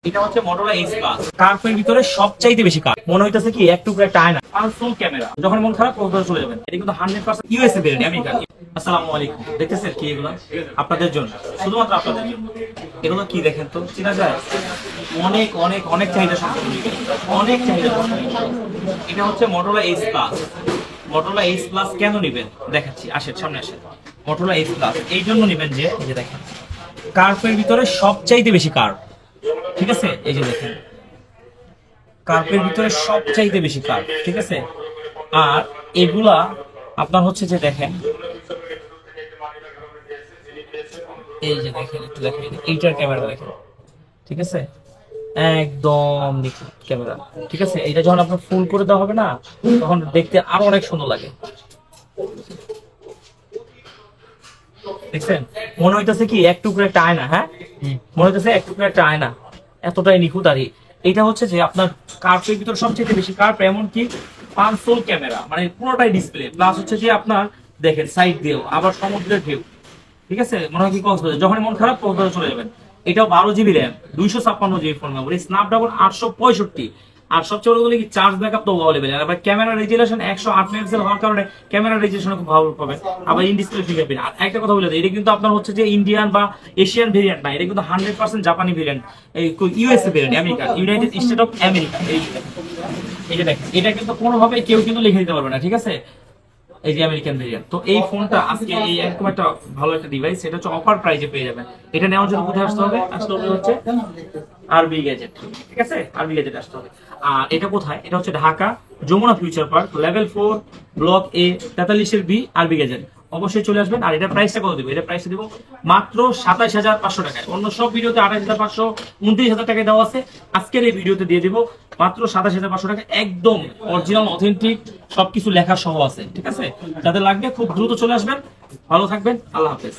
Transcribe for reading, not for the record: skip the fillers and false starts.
এটা হচ্ছে Motorola Ace Plus। কার্ভের ভিতরে সবচাইতে বেশি কার্ভ মনে হইতেছে কি এক টুকরা একটা আয়না আর ফুল ক্যামেরা। যখন মন খারাপ কোথাও চলে যাবেন। এটা কিন্তু 100% ইউএসএ ভেরিয়েন্ট আমেরিকান। আসসালামু আলাইকুম, দেখতেছেন কি এগুলো আপনাদের জন্য, শুধুমাত্র আপনাদের জন্য। এগুলো কি দেখেন তো, চেনা যায়? অনেক অনেক অনেক চাহিদা সম্পন্ন, অনেক চাহিদা সম্পন্ন। এটা হচ্ছে Motorola Ace Plus। Motorola Ace Plus কেন নিবেন দেখাচ্ছি, আসেন সামনে আসেন। Motorola Ace Plus এই জন্য নিবেন যে এই যে দেখেন কার্ভের ভিতরে সবচাইতে বেশি কার্ভ, ঠিক আছে? এই যে দেখেন কার্ভের ভিতরে সবচাইতে বেশি কার্ভ, ঠিক আছে? আর এগুলা আপনার হচ্ছে যে দেখেন, এই যে দেখেন একটু দেখেন এইটার ক্যামেরা দেখেন, ঠিক আছে? একদম নিখুঁত ক্যামেরা, ঠিক আছে? এটা যখন আপনার ফুল করে দেওয়া হবে না, তখন দেখতে আরো অনেক সুন্দর লাগে। দেখছেন মনে হইতেছে কি এক টুকরো একটা আয়না, হ্যাঁ মনে হইতেছে এক টুকরো একটা আয়না, এতটাই নিখুঁত। আর এটা হচ্ছে যে আপনার কার্ভের ভিতরে সবচেয়ে বেশি কার্ভ, এমনকি পাঁচশোল ক্যামেরা, মানে পুরোটাই ডিসপ্লে, প্লাস হচ্ছে যে আপনার দেখেন সাইড দিয়েও আবার সমুদ্রের ঢেউ, ঠিক আছে? মনে হয় কি কক্সবাজার, যখন মন খারাপ কক্সবাজার চলে যাবেন। এটাও 12 GB RAM, 256 GB phone memory, Snapdragon 865। আর সবচেয়ে বড় কথা কি চার্জ ব্যাকআপ তো অ্যাভেলেবল। আবার ক্যামেরা রেজুলেশন 108 মেগাপিক্সেল হওয়ার কারণে ক্যামেরা রেজুলেশন খুব ভালো পাবেন। আবার ইন ডিসপ্লে ফিঙ্গারপ্রিন্ট। আর একটা কথা বলে দিই, এটা কিন্তু আপনার হচ্ছে যে ইন্ডিয়ান বা এশিয়ান ভেরিয়েন্ট না, এটা কিন্তু 100% জাপানি ভেরিয়েন্ট, এই USA variant, America, United state of America. এই যে দেখেন এটা কিন্তু কোনোভাবে কেউ কিন্তু লিখে দিতে পারবে না, ঠিক আছে? এই যে আমেরিকান ভেরিয়েন্ট। তো এই ফোনটা আজকে এই এরকম একটা ভালো একটা ডিভাইস, এটা হচ্ছে অফার প্রাইসে পেয়ে যাবেন। এটা নেওয়ার জন্য কোথায় আসতে হবে? আসতে হবে হচ্ছে আরবি গ্যাজেট, ঠিক আছে? আরবি গ্যাজেট আসতে হবে। আর এটা কোথায়? এটা হচ্ছে Dhaka Jamuna future park, level 4, block A, 43-এর বি, আরবি গ্যাজেট। অবশ্যই চলে আসবেন। আর এটা প্রাইসটা কত দিব? এটা প্রাইসটা দিব মাত্র 27,500 টাকায়। অন্য সব ভিডিওতে 28,500, 29,000 টাকায় দেওয়া আছে। আজকের এই ভিডিওতে দিয়ে দিব মাত্র 27,500 টাকা, একদম অরিজিনাল অথেন্টিক, সবকিছু লেখা সহ আছে, ঠিক আছে? যাদের লাগবে খুব দ্রুত চলে আসবেন। ভালো থাকবেন, আল্লাহ হাফেজ।